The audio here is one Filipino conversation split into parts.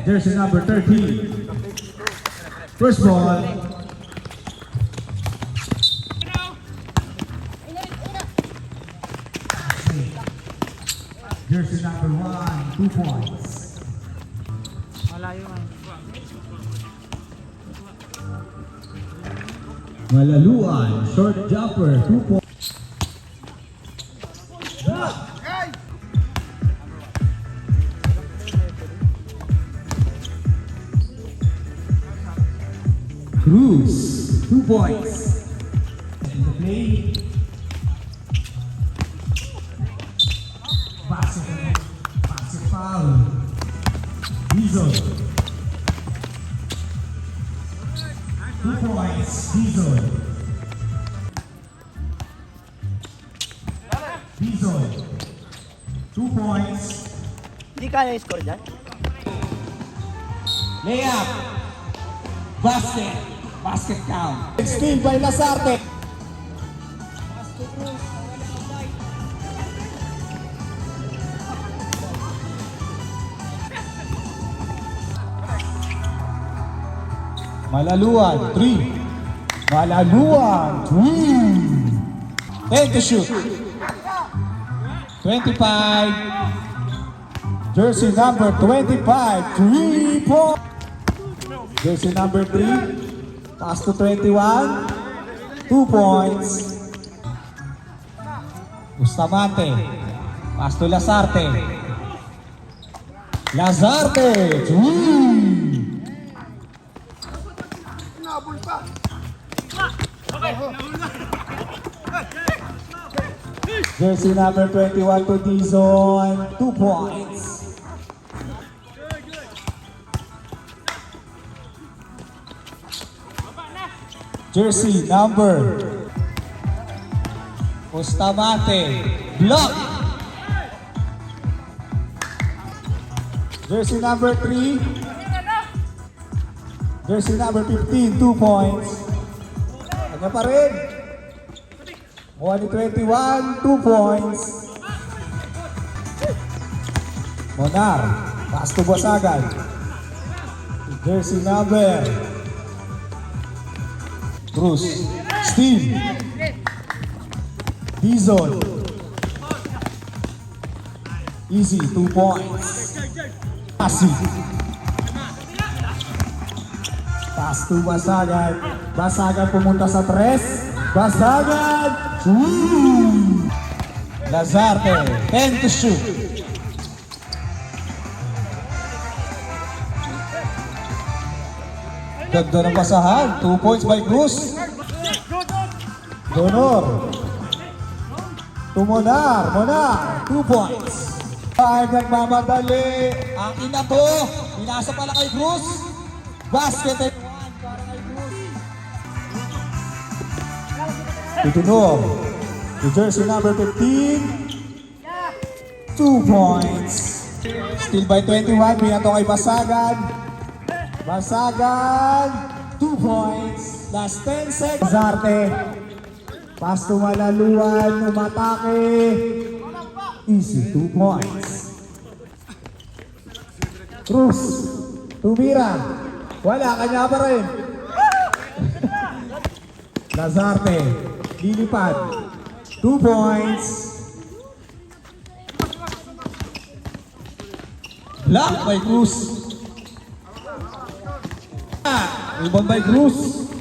jersey number 13. First ball. Jersey number 1, 2 points. Malayo man. Malaluan, short jumper, 2 points. Cruz, 2 points. In the play. Passive foul. Diesel. 2 points, Diesel. Diesel. 2 points. Hindi kaya i-score dyan? Layup. Basket. Basket count. Steal by Lasarte. Malaluan, 3. Malaluan, 3. 10 to shoot. 25. Jersey number 25, 3 points. Jersey number 3. Pass to 21, 2 points. Bustamante, pass to Lasarte. Lasarte, 2. Jersey number 21 to D-Zone, 2 points. Jersey number Bustamante, block. Jersey number 3. Jersey number 15, 2 points. Kanya pa rin. 121, 2 points. Monar, pass to Basagan. Jersey number Cruz, Steve, Dizon, easy, 2 points. Asi, pass to Basagan. Basagan pumunta sa 3. Basagan, Lasarte, 10 to shoot. Ganda ng basahan, 2 points by Cruz. Donor. To Monar, 2 points. 5 nagmamadali. Ang ina to, pinasa pala kay Cruz. Basket and 1 para kay Cruz. Tutunor. To jersey number 15. 2 points. Still by 21, binato kay Basagan. Basagan, 2 points. Last 10 seconds. Zarte. Pass to Malaluan, umatake. Easy, 2 points. Cruz, tumira. Wala, kanya pa rin. Lazarte, lilipad. 2 points. Block by Cruz. Rebound by Cruz.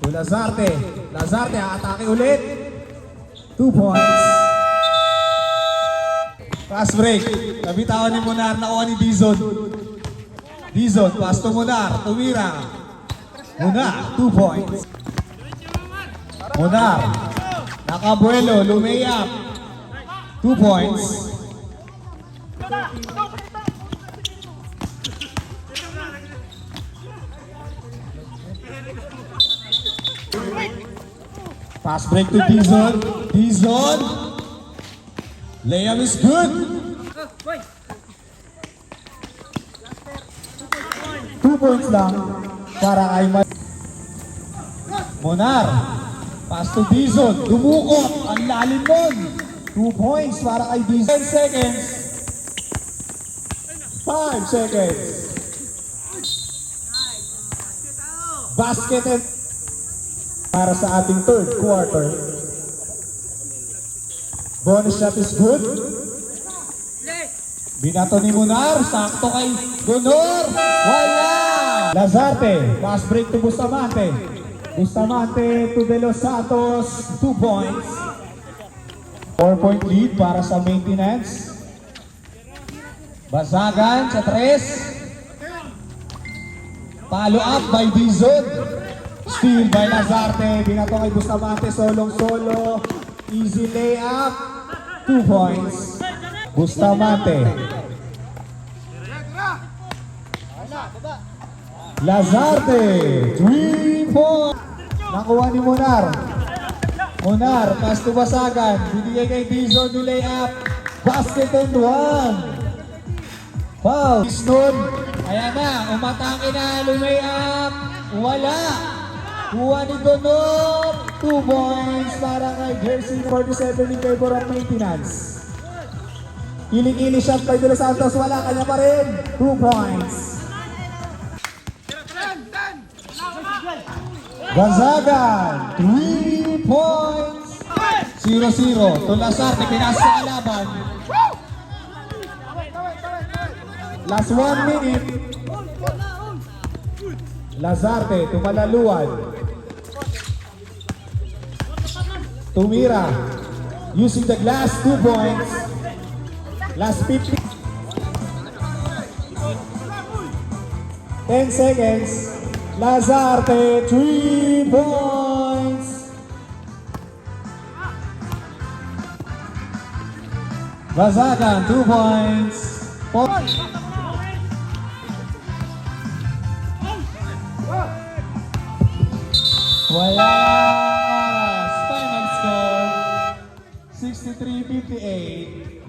To Lazarte. Lazarte, atake ulit. 2 points. Fast break. Nabitawan ni Monar, nakuha ni Dizon. Dizon, pass to Monar. Tumira. Monar, 2 points. Monar. Nakabuelo, lumiyap. 2 points. Pass break to Dizon. Dizon. Layup is good. 2 points lang para kay Monar. Pass to Dizon. Dumukot. Ang lalim nun. 2 points para kay Dizon. 10 seconds. 5 seconds. Basket and para sa ating third quarter. Bonus shot is good. Binato ni Munar, sakto kay Gunor. Wala! Lazarte, pass break to Bustamante. Bustamante to De Los Santos, 2 points. 4-point lead para sa maintenance. Basagan sa 3. Follow up by Dizon. Steal by Lazarte. Binato kay Bustamante, solong-solo. Easy layup. 2 points. Bustamante. Lazarte. 3 points. Nakuha ni Munar. Munar, pass to Basagan. Binigay kay Dizon ni layup. Basket and 1. Foul. Snod. Ayan na, umatake na, lumay-up. Wala. Kuha ni Gunor. 2 points para kay jersey 47 in favor of maintenance. Iling-ili shot by De Los Santos. Wala, kanya pa rin. 2 points. Gonzaga, 3 points. 0-0. Tulasarte, pinasa sa kalaban. Last 1 minute. Lazarte, tumalaluan. Tumira. Using the glass, 2 points. Last 50. 10 seconds. Lazarte, 3 points. Basagan, 2 points. Wala. Final score, 63-58.